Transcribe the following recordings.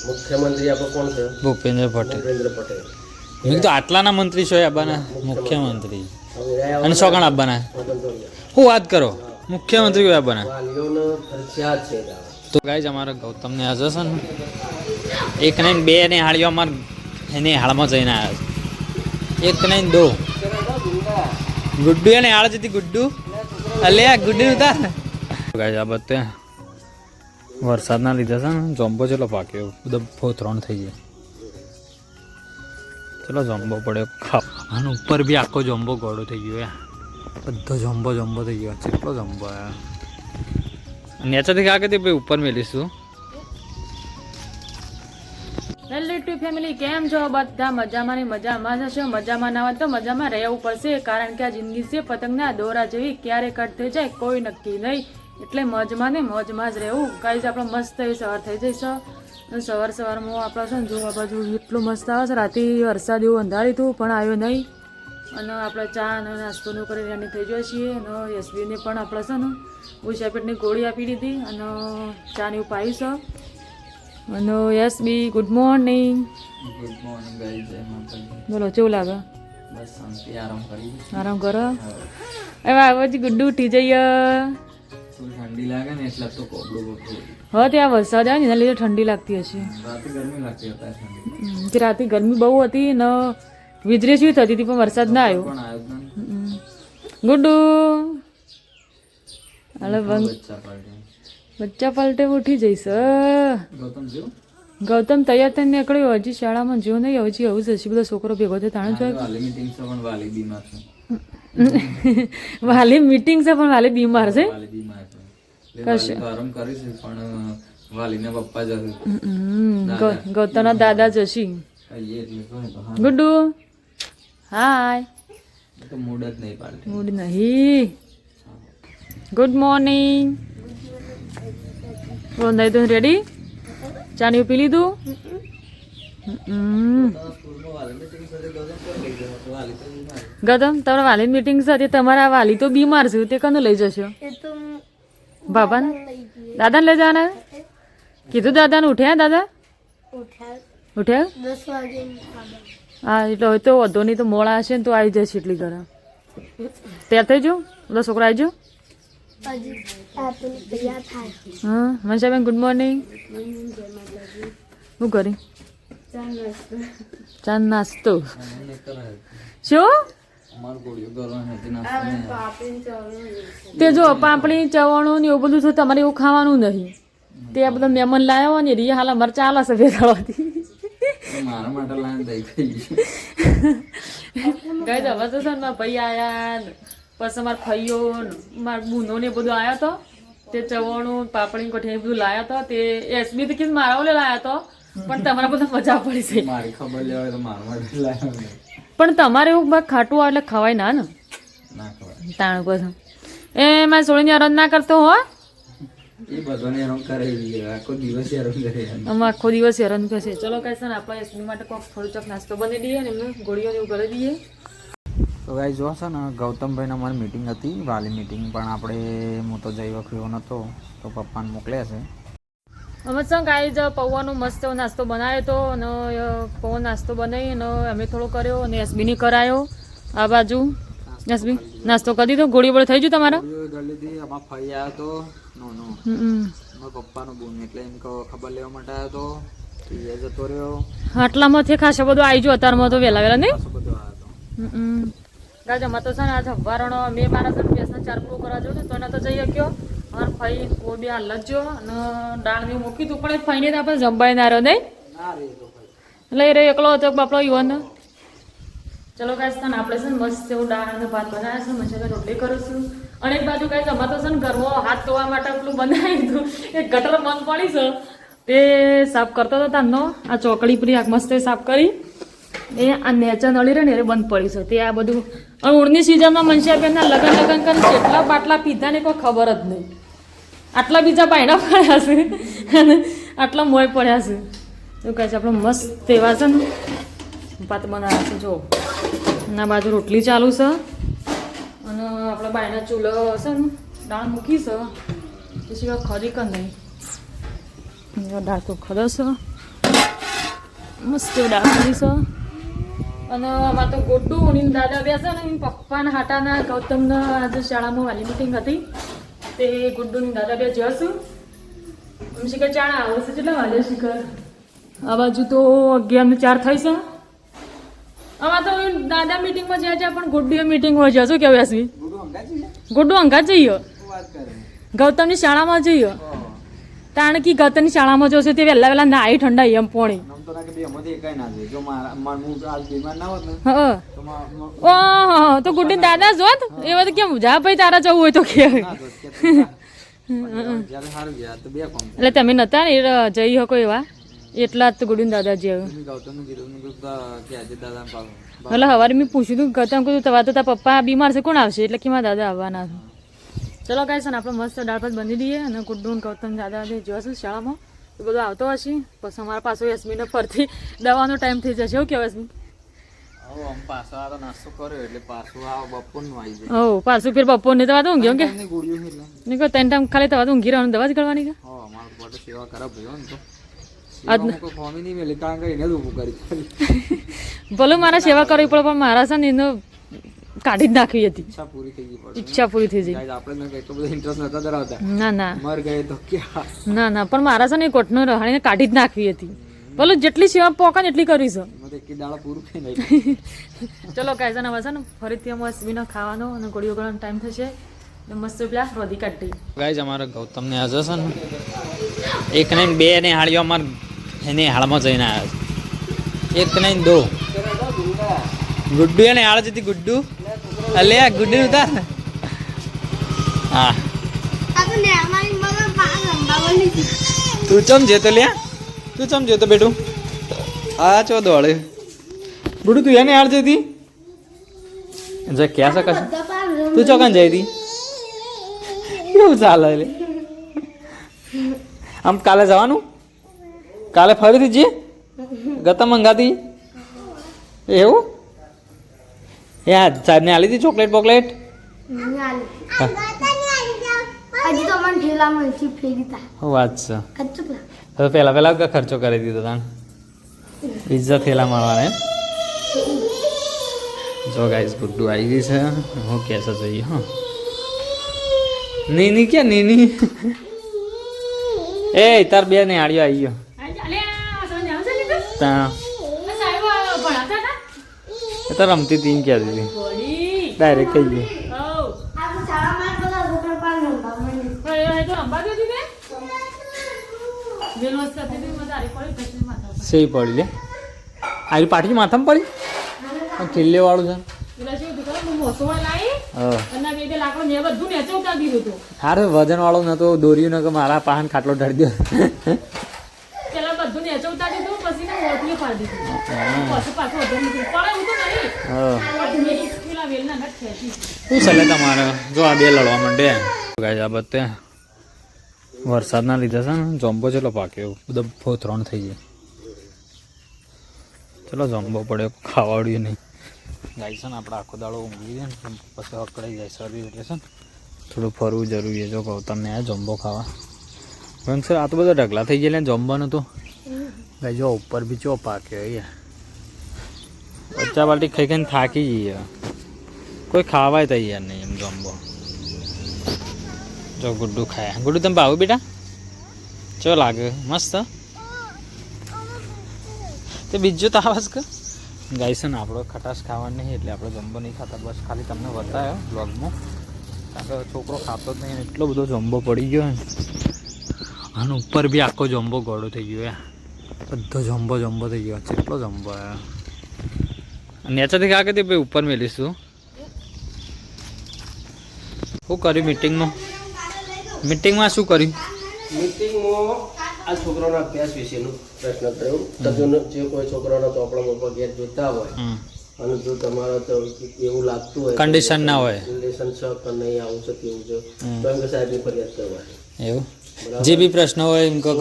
મુખ્યમંત્રી આપણો કોણ છે? ભૂપેન્દ્ર પટેલ. ભૂપેન્દ્ર પટેલ. મેં તો આટલાના મંત્રી છો આવવાના મુખ્યમંત્રી અને સોગણ આવવાના. હું વાત કરો મુખ્યમંત્રી કોઈ આવવાના. વાલીઓનો ફરજિયાત છે. તો ગાઈસ અમારા ગૌતમને આજે છે ને એક નહીં બે ને હાળીઓ અમારે એની હાળમાં જઈને આવ્યા છે. એક નહીં દો ગુડ્ડુ એને હાળ જતી ગુડ્ડુ અલે આ ગુડ્ડુ ઉતાર. ગાઈસ આ બધે વરસાદના લીધે છે ને જોમ્બો ચેલો પાક્યો બધો ફોતરણ થઈ જાય. ચલો જોમ્બો પડ્યો ખાવ અને ઉપર બી આખો જોમ્બો ગોળો થઈ ગયો યાર. બધો જોમ્બો થઈ ગયો. કેટલો જોમ્બો યાર. નેચરથી ખા કે ભાઈ ઉપર મેલીશું. હેલો યુટ્યુબ ફેમિલી, કેમ છો બધા? મજામાં ને મજામાં જશો. મજામાં ના હોય તો મજામાં રહેવું પડશે, કારણ કે આ જિંદગી છે પતંગના દોરા જેવી, ક્યારે કટ થઈ જાય કોઈ નક્કી નહીં. એટલે મોજમાં ને મોજમાં જ રહેવું. ગાઈઝ આપણે મસ્ત એવી સવાર થઈ જઈશ. સવારમાં આપણે છે ને જો આ બાજુ એટલું મસ્ત આવે છે. રાતે વરસાદ એવું અંધાર્યું હતું પણ આવ્યો નહીં. અને આપણે ચા અને નાસ્તોનું કરી રેડી થઈ જાય છીએ. અને યશવીને પણ આપણે છે ને ઉષા પેટની ગોળી આપી દીધી અને ચા ને એવું પાયું છે. અને યશબી good morning. Good morning guys. જય માતાજી. બોલો કેવું લાગે? બસ શાંતિ આરામ કરી. આરામ કરો. હવે આવો જ ગુડ્ડુ ઉઠી જઈએ. ઠંડી લાગે ને એટલે તો કોબડું બોબડું. હવે ત્યાં વરસાદ આવે ને એના લીધે ઠંડી લાગતી હશે. રાતે ગરમી લાગતી હતા ઠંડી. કે રાતે ગરમી બહુ હતી ને વીજળી શું થતી હતી પણ વરસાદ ના આવ્યો. પણ આવ્યો જ નહીં. ગુડ્ડુ હાલો બચ્ચા પાડે. બચ્ચા પલટે ઉઠી જઈશ. ગૌતમ જો ગૌતમ તૈયાર થઈને નીકળ્યો. હજી શાળામાં જો નહીં, હજી આવું જ હશે. બધો છોકરો ભેગો થાય તાણે જ વાલી મીટિંગ છે પણ વાલી બીમાર છે. વાલી મીટિંગ છે પણ વાલી બીમાર છે. વાલી બીમાર છે. કશે આરામ કરીશ પણ વાલીને પપ્પા જશે. ગૌતમના દાદા જશી. ગુડ્ડુ હાય. તો મૂડ જ નહીં પાડતી. મૂડ નહીં. Good morning. નહીં તો રેડી? ચાની પી લીધું? ગૌતમ તમારા વાલી મીટિંગ સાથે તમારા વાલી તો બીમાર છે, તે કને લઈ જશો? બાબા દાદાને લઈ જવાના? કીધું દાદાને ઉઠ્યા? દાદા ઉઠ્યા? હા એટલે હવે તો વધો નહીં તો મોડા હશે ને તો આવી જશે એટલી ઘરે. તૈયાર થઈ જાઓ બધા છોકરા આવી જાઓ. હા મનસાબેન ગુડ મોર્નિંગ. શું કરી? ચા નાસ્તો. શું તે જો પાપડી ચવાણું ને એવું બધું છે તમારે એવું ખાવાનું નહીં. તે આ બધા મહેમાન લાવ્યા હોય ને રિયા હાલ અમારે ચાલે છે ભેગાવાથી. મારા માટે લાઈન દઈ ગઈ. ગઈ તો હવે તો છે ને મારા ભાઈ આયા પછી મારા ફઈઓ મારા બૂનો ને બધું આવ્યો હતો. તે ચવાણું પાપડી કોઠી બધું લાવ્યા હતો. તે એસબી તો કીધું મારા ઓલે લાવ્યા હતો પણ તમારા બધા મજા પડી છે. મારી ખબર લેવાય તો મારા માટે લાવ્યો. પણ તમારે એવું ખાટું આવે એટલે ખવાય ના ને ના ખવાય. તાણ પછી એ મારે છોડીને હેરાન ના કરતો હો. એ બધાને હેરાન કરે આખો દિવસ હેરાન કરે. અમે આખો દિવસ હેરાન કરશે. ચલો કઈ છે ને આપણે એસબી માટે કોઈક થોડું ચોક નાસ્તો બની દઈએ ને એમને ગોળીઓ એવું કરી દઈએ. તો ગાઈ જો છે ને ગૌતમભાઈને અમારી મિટિંગ હતી, વાલી મિટિંગ, પણ આપણે હું તો જઈ વખ્યો નહોતો તો પપ્પાને મોકલ્યા છે. અમે છે ગાઈ જ પૌવાનો મસ્ત નાસ્તો બનાવ્યો હતો અને પૌવાનો નાસ્તો બનાવી અને અમે થોડો કર્યો અને એસબીની કરાયો. આ બાજુ એસબી નાસ્તો કરી દીધો. ગોળી બોળી થઈ ગયું તમારા? આમાં ફરી આવ્યો તો મારા પપ્પાનો બોન એટલે એમ ખબર લેવા માટે આવ્યો તો એ જતો રહ્યો. આટલામાંથી ખાસો બધું આવી ગયો અત્યારમાં તો વહેલા વહેલા નહીં. બધું આવ્યો હતો. ગાજમાં તો છે ને આજે હવારનો મેં મારા છે ભેંસના ચાર પૂરો કરવા જવું તો એને તો જઈ શક્યો. અમારે ફઈ કોઈ બી હાલ જ જો અને દાળ ને મૂકી તું પણ એ ફઈને આપણે જમવાય ના રહ્યો નહીં. લઈ રહ્યો એકલો હતો બાપડો યુવાન. ચલો ગાઈસ તને આપણે છે ને મસ્ત એવું દાળ અને ભાત બનાવ્યા છે. મસાલા રોટલી કરું છું. અને એક બાજુ ગાઈસ અમારે તો છે ને ઘરમાં હાથ ધોવા માટે પેલું બનાવી દીધું. એક ગટર બંધ પડી છે તે સાફ કરતો હતો તારનો. આ ચોકડી પૂરી આગ મસ્ત સાફ કરી એ આ નેચર નળી રહે ને એ બંધ પડી છે. તે આ બધું ઉડની સિઝનમાં મનસિયાબેનના લગન કરીને કેટલા બાટલા પીધા ને કોઈ ખબર જ નહીં. આટલા બીજા પાયણા પડ્યા છે અને આટલા મોય પડ્યા છે. એવું કહે છે આપણે મસ્ત એવા છે ને ભાત બનાવ્યા છે. જો ના બાજુ રોટલી ચાલુ છે અને આપણે બાયના ચૂલો છે ને દાળ મૂકી છે. પછી ખરી કે નહીં દાળ તો ખરસ મસ્ત દાળ કરીશું અને આમાં તો ગોડું ને દાદા બેસે ને પપ્પાના હાટાના ગૌતમના આજે શાળામાં વાલી મિટિંગ હતી તે ગુડ્ડુની દાદા બે જશું એમ શીખર ચાણા આવે છે કેટલા વાગે શીખર આ બાજુ તો 11:04 થઈ છે આમાં તો દાદા મિટિંગમાં જ્યાં જ્યાં પણ ગુડ્ડુ મિટિંગમાં જશે શું કહેવાય છે ગુડ્ડુ અંગા જઈએ ગૌતમની શાળામાં જઈએ કારણ કે ગૌતમની શાળામાં જશે તે વહેલા વહેલા નાઈ ઠંડા એમ પોણી તો ગુડ્ડી દાદા જોત એવા તો કેમ જા ભાઈ તારા જવું હોય તો કે એટલે તમે નતા ને જઈ શકો એવા એટલા જ તો ગુડ્ડી દાદા જે એટલે સવારે મેં પૂછ્યું હતું ગૌતમ કીધું તવા તો તારા પપ્પા બીમાર છે કોણ આવશે એટલે કે મારા દાદા આવવાના છે ચલો કાંઈ છે ને આપણે મસ્ત દાળ ભાત બની દઈએ અને ગુડ્ડુ ને ગૌતમ દાદા જોશું શાળામાં એ બધું આવતો હશે પછી અમારા પાછો યસ્મીને ફરતી દવાનો ટાઈમ થઈ જશે એવું કહેવાય યસ્મી પાછું ફેર બપોર ને દવા તો ઊંઘ્યો કે નહીં ત્રણ ટાઈમ ખાલી દવા તો ઊંઘી રહેવાનું દવા જ કરવાની કે ભલે મારા સેવા કરવી પડે પણ મારા છે ને એનો કાઢી જ નાખવી હતી ઈચ્છા પૂરી થઈ જાય ના ના ના ના પણ મારા છે ને કોટનો રહાણીને કાઢી જ નાખવી હતી બોલો જેટલી સેવા પોકા ને એટલી કરવી છે ચલો કાયસા ને વસા ને ફરીથી અમે અશ્વિનો ખાવાનો અને ગોળીઓ ગળવાનો ટાઈમ થશે મસ્ત પેલા રોધી કાઢી ગાઈઝ અમારા ગૌતમને આજે છે ને એક નહીં બે ને હાળીઓ અમાર એની હાળમાં જઈને આવ્યા છે એક નહીં દો ગુડ્ડુ એને હાળ જતી ગુડ્ડુ અલે ગુડ્ડુ ઉતાર હા તું ચમ જેતો લ્યા તું ચમ જેતો બેટું હા ચો દોડે ગુડ્ડુ તું એને હાળ જતી જે ક્યાં છે કશું તું ચોકાન જઈ હતી કેવું ચાલે લે આમ કાલે જવાનું કાલે ફરીથી જઈએ ગતા મંગાતી એવું યાર સાહેબને આલી હતી ચોકલેટ બોકલેટ વાત છે હવે પહેલા ખર્ચો કરી દીધો તાન પિઝા થેલા મળવાના એમ જો ગાઈસ ગુડ્ડુ આવી ગઈ છે હું કેસે જઈએ હા નીની ક્યાં નીની એ તાર બે ને આડ્યો આવી ગયો એ તો રમતી તીન ક્યાં દીધી ડાયરેક્ટ કહી ગઈ સહી પડી લે આવી પાટી માથામાં પડી કિલ્લે વાળું છે હારે વજન વાળો નતો દોર્યું ને કે મારા પાહન ખાટલો ઢાળી દો શું ચાલે તમારે જો આ બે લડવા માંડે આ બધે વરસાદના લીધે છે ને જોમ્બો ચલો પાક્યો બધો ફોતરણ થઈ જાય ચલો જોમ્બો પડે ખાવાડ્યું નહીં ગાય છે ને આપણે આખો દાડો ઊંઘી જાય ને પછી અકળાઈ જાય શરીર એટલે છે ને થોડું ફરવું જરૂરી છે જો કહું તમને આ જોમ્બો ખાવા પણ સર આ તો બધા ઢગલા થઈ ગયા જોમ્બાનું તો ગાય જો ઉપર બી ચો પાક્યો અહીંયા બચ્ચા બાલ્ટી ખાઈ ખાઈને થાકી જઈએ કોઈ ખાવાય તૈયાર નહીં એમ જોમ્બો જો ગુડ્ડુ ખાયા ગુડ્ડુ તમે ભાવ બેટા ચો લાગે મસ્ત તે બીજું તો આવાજ કે ગાય છે ને આપણો ખટાશ ખાવાનું નહીં એટલે આપણે જમ્બો નહીં ખાતા બસ ખાલી તમને બતાવ્યો બ્લોગમાં કારણ કે છોકરો ખાતો જ નહીં એટલો બધો જમ્બો પડી ગયો અને ઉપર બી આખો જમ્બો ગોળો થઈ ગયો બધો જમ્બો થઈ ગયો કેટલો જમ્બો નેચાથી ખા કે તે ભાઈ ઉપર મેલીશું શું કર્યું મીટિંગમાં શું કર્યું મીટિંગમાં આ છોકરાના અભ્યાસ વિશેનો પ્રશ્ન કર્યો જે કોઈ છોકરાનો ચોપડામાં ઘેર જોતા હોય અને જો તમારે તો એવું લાગતું હોય કન્ડિશન ના હોય રિલેશન છે કે નહીં આવું છે કેવું છે તો એમ કે સાહેબની ફરિયાદ કરવાની એવું જે બી પ્રશ્ન હોય એમ કરો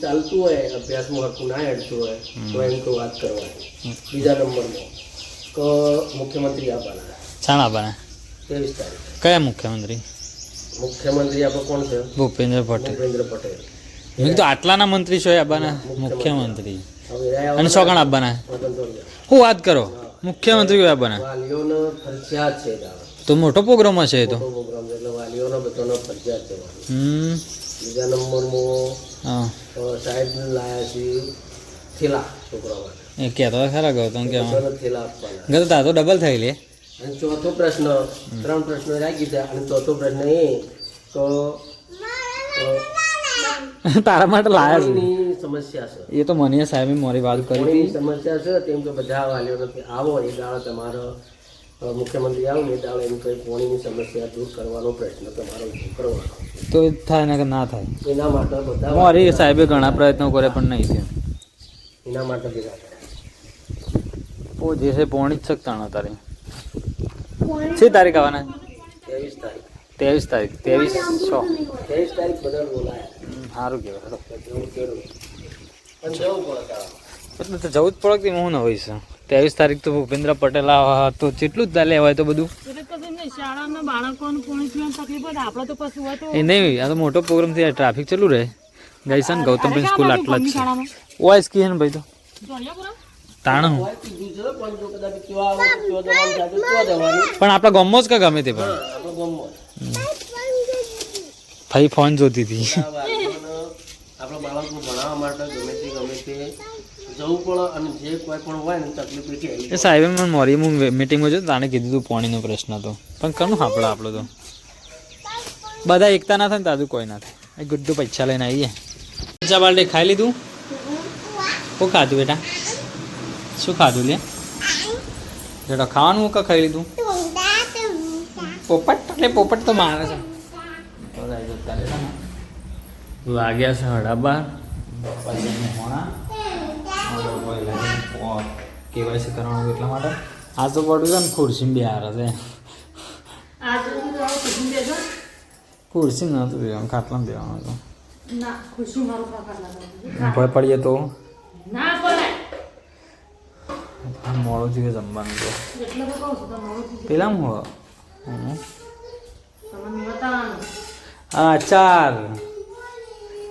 ચાલતું હોય અભ્યાસમાં હરખું ના હેડતું હોય તો એમ તો વાત કરવાની બીજા નંબરમાં કે મુખ્યમંત્રી આવવાના શાણા આપવાના 23 તારીખ કયા મુખ્યમંત્રી આપણે કોણ છે ભૂપેન્દ્ર પટેલ મેં તો આટલાના મંત્રી છો આબાના મુખ્યમંત્રી હવે ગયા અને ચોકણ આપવાના સ્વતંત્ર રહ્યા. હું વાત કરો મુખ્યમંત્રી આપવાના વાલીઓનો ફરજિયાત છે જવાનું. તો મોટો પ્રોગ્રામ હશે એ તો મોટો પ્રોગ્રામ છે એટલે વાલીઓનો બધાનો ફરજિયાત જવાનું. હમ બીજા નંબરમાં હા સાહેબ લાયા છે થેલા છોકરા માટે. એ કહેતો ખરા ગૌતમ કે બધાને થેલા આપવાના. ગયો તાર તો ડબલ થઈ લે અને ચોથો પ્રશ્ન 3 પ્રશ્નો રાખી દીધા અને ચોથો પ્રશ્ન એ તો તારા માટે લાયા છે પાણીની સમસ્યા છે. એ તો મને સાહેબે મારી વાત કરી પાણીની હતી સમસ્યા છે તેમ કે બધા વાલીઓને આવો એ દાડો તમારો મુખ્યમંત્રી આવો ને એ દાડો એમ કંઈ પાણીની સમસ્યા દૂર કરવાનો પ્રયત્ન તમારો ઊભો કરવાનો. તો એ થાય ને કે ના થાય એના માટે બધા મારી સાહેબે ઘણા પ્રયત્નો કરે પણ નહીં થયું એના માટે ભેગા કર્યા. ઓ જે છે પોણી જ શકતા તારી છે તારીખ આવવાના 23 તારીખ 23 તારીખ 23 તારીખ બધા બોલાયા. સારું કહેવાય જવું જરૂર પણ જવું પડે તારે. એટલે તો જવું જ પડે કે હું ન હોય છે 23 તારીખ તો ભૂપેન્દ્ર પટેલ આ તો જેટલું જ ચાલે હોય તો બધું એટલે કશું નહીં શાળાના બાળકોને પોણી પીવાની તકલીફ હોય આપણે તો કશું હોય તો એ નહીં આ તો મોટો પ્રોગ્રામ છે ટ્રાફિક ચાલુ રહે ગઈ છે ને ગૌતમ સ્કૂલ આટલા જ છે શાળામાં ઓય કે ને ભાઈ તો જોડિયાપુરા તાણ હું હોય કીધું છે પણ જો કદાચ ત્યાં આવો તો ત્યાં જવાનું થાય તો ત્યાં જવાનું. પણ આપણા ગામમાં જ કે ગમે તે પણ આપણો ગામમાં ભાઈ ફોન જોતી હતી આ વાલીઓને આપણા બાળકને ભણાવવા માટે ગમે તે જવું પડે અને જે કોઈ પણ હોય ને તકલીફ એ છે. એ સાહેબે મને મોરી હું મિટિંગમાં જોયું તાણે કીધું હતું પાણીનો પ્રશ્ન હતો પણ કનું આપણો તો બધા એકતા ના થાય ને તાજુ કોઈ ના થાય એ ગુડ્ડુ પૈસા લઈને આવીએ પૈસા બાલટી ખાઈ લીધું શું ખાધું બેટા શું ખાધું લે બેટા ખાવાનું હું ખાઈ લીધું પોપટ એટલે પોપટ તો મારે છે વાગ્યા છે 11:30 કેવાયસી કરવાનું એટલા માટે આ તો પડ્યું છે ને ખુરશી બે હાર છે આ તો ખુશી દેજો ખુરશી નહોતું દેવાનું ખાટલામાં દેવાનું હતું ના ખુશી મારું ખાવા ભય પડીએ તો ના પડે મોડું થયું જમવાનું તો એટલે તો કહું છું તમે મોડું થઈ પેલા હું જાય તમને બતાવવાનું હા 4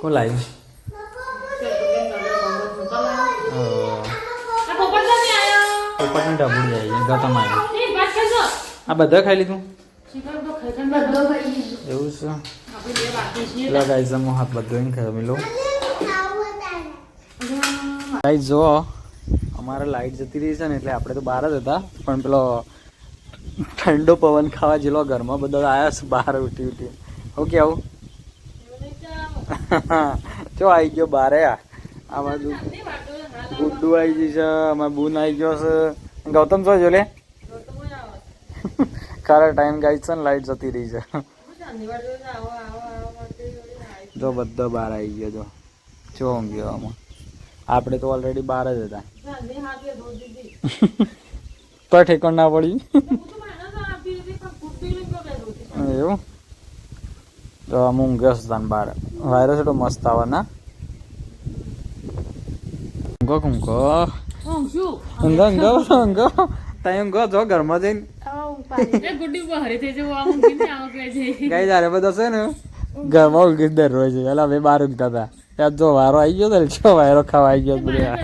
કોણ લાવ્યું આ પોપટ નથી આયો પોપટને ડબું જાય ગતમ આવ્યું એ વાત કરજો આ બધા ખાઈ લીધું શિકાર તો ખાઈ બધો ખાઈ એવું છે આપણે બે બાકી છીએ પેલા ગાઈઝ હું હાથ બધું ખાઈ મિલો ગાઈઝ જો અમારે લાઈટ જતી રહી છે ને એટલે આપણે તો બહાર જ હતા પણ પેલો ઠંડો પવન ખાવા જેલો ઘરમાં બધા આવ્યા છે બહાર ઉઠી ઉઠી હું કેવું ચો આવી ગયો બારે આ બાજુ ગુડ્ડુ આવી ગઈ છે અમારે બૂન આવી ગયો છે ગૌતમ છો જો લે ખરા ટાઈમ ગાઈડ છે ને લાઈટ જતી રહી છે જો બધા બહાર આવી ગયો જો ચો ઊંઘ્યો આમાં આપણે તો ઓલરેડી બહાર જ હતા તો ઠેકોણ ના પડી એવું તો આમ ઊંઘ્યો છે તને બહાર વાયરસ એટલો મસ્ત આવે ના ઊંઘો ઊંઘો ઊંઘો ઊંઘો ઊંઘો ત્યાં ઊંઘો જો ઘરમાં જઈને ગાઈ જારે બધા છે ને ઘરમાં ઊંઘી દરરોજ પેલા બે બહાર ઊંઘતા હતા ત્યાં જો વારો આવી ગયો તો છો વાયરો ખાવા આવી ગયો બધા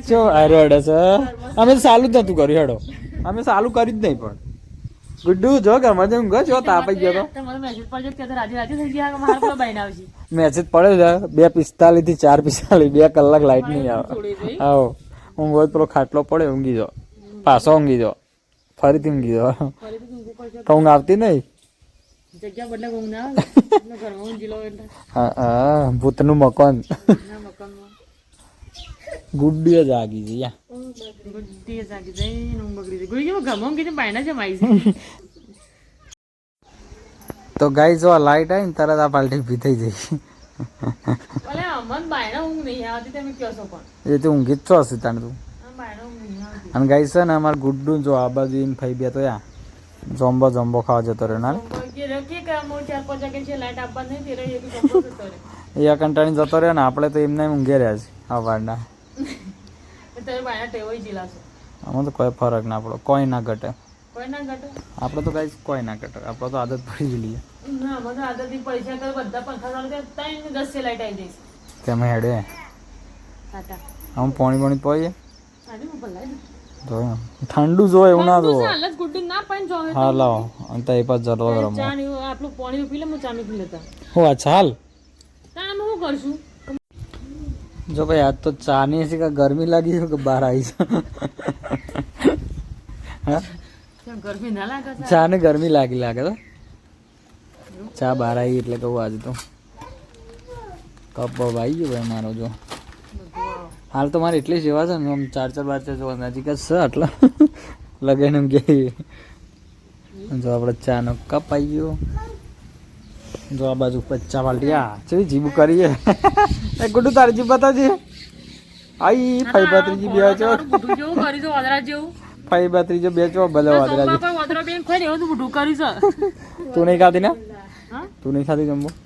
ચો વાયરો હેડે છે અમે તો ચાલુ જ નતું કર્યું હેડો અમે ચાલુ કર્યું જ નહીં પણ ગુડ્ડુ જો ઘરમાં જઈને ઊંઘો છો તાપ આવી ગયો તો મેસેજ પડે છે 2:45 થી 4:45 2 કલાક લાઈટ નહીં આવે આવો ઊંઘો પેલો ખાટલો પડે ઊંઘી જાઓ પાછો ઊંઘી જાઓ ફરીથી ઊંઘી જાઓ તો ઊંઘ આવતી નહીં હા ભૂતનું મકાન ગુડ્ડી જાગી છે યા તો ગાઈ જો લાઈટ આવી ને તરત આ પાલટી ભી થઈ જઈ એ તો ઊંઘી જ છો હશે તાણે તું અને ગાઈ છે ને અમારે ગુડ્ડુ જો આ બાજુ એને ફઈ બે તો યા જોમ્બો ખાવા જતો રહ્યો ના એ કંટાળી જતો રહ્યો ને આપણે તો એમને ઊંઘે રહ્યા છે આ વારના આમાં તો કોઈ ફરક ના પડે કોઈ ના ઘટે આપણે તો કઈ કોઈ ના ઘટે આપણે તો આદત પડી ગયેલી તેમાં હેડે ટાટા આમ પાણી પડીએ આજે હું ભલાઈ તો ઠંડુ જોઈએ એવું ના જોવે હાલ જ ગુડ્ડુ ના પણ જોવે હા લાવો અને તો એ પાસ જતો ગરમ ચા ને આપણું પાણી પી લે હું ચા પી લેતા હું અચ્છા હાલ તાણ અમે શું કરશું જો ભાઈ આજ તો ચા ની છે કે ગરમી લાગી છે કે બહાર આવી છે હા કેમ ગરમી ના લાગે છે ચા ને ગરમી લાગે તો ચા બહાર આવી એટલે કહું આજે તો કપ બપ આવી ગયો ભાઈ મારો જો હાલ તો મારે એટલી સેવા છે ને આમ 4 બાર જો નજીક જ છે આટલા લગાઈને એમ કે જો આપણે ચા નો કપ આવી ગયો જો આ બાજુ 50 પાલટીયા ચેવી જીબુ કરીએ એ ગુડુ તારી જીબ બતાજી આઈ ફાઈ બાત્રીજી બે છો બુઢું જેવું કરી દો વાદરા જેવું ફાઈ બાત્રીજો બે છો ભલે વાદરાજી સોમવાર પર વાદરા બેન ખાઈ એવું તો બુઢું કરી છે તું નહીં ખાતી ને હા તું નહીં ખાતી જમવું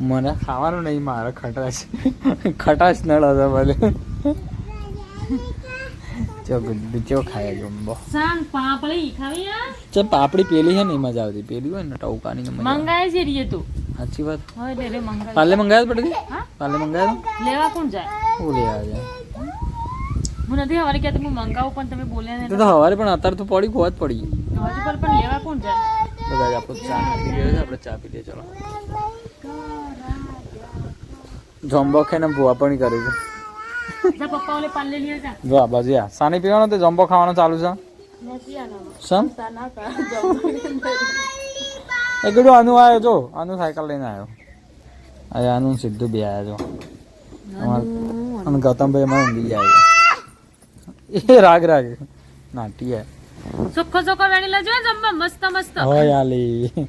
મને ખાવાનું નહીં મારે ખટાશ નળ હતો ભલે ચો ગુડ્ડુ ચો ખાયા જમવો સાંગ પાપડી ખાવી આ ચલ પાપડી પેલી છે નહીં મજા આવતી પેલી હોય ને ટવકાની ને મજા મંગાય છે રીએ તો સાચી વાત હોય લે રે મંગાય પાલે મંગાયા પડતી હા પાલે મંગાયા લેવા કોણ જાય હું લે આજે હું નથી હવારે કહેતો હું મંગાવું પણ તમે બોલ્યા ને તો હવારે પણ અત્યારે તો પડી ખોવા જ પડી હજી પણ લેવા કોણ જાય તો ગાય આપણે ચા પી લઈએ આપણે ચા પી લઈએ ચલો જમ્બો ખાઈને ભૂવા પણ કરી છે જા પપ્પા ઓલે પાલે લઈ જા જો આ બાજુ આ સાની પીવાનો તો જમ્બો ખાવાનો ચાલુ છે નથી આના સમ સાના કા જમવા એ કીધું આનું આવ્યો જો આનું સાયકલ લઈને આવ્યો અરે આનું સીધું બે આવ્યા જો અને ગૌતમભાઈ એમાં ઊંઘી જાય એ રાગ નાટી ચોખ્ખો ચોખ્ખો વેણી લેજો જમવા મસ્ત મસ્ત હોય આલી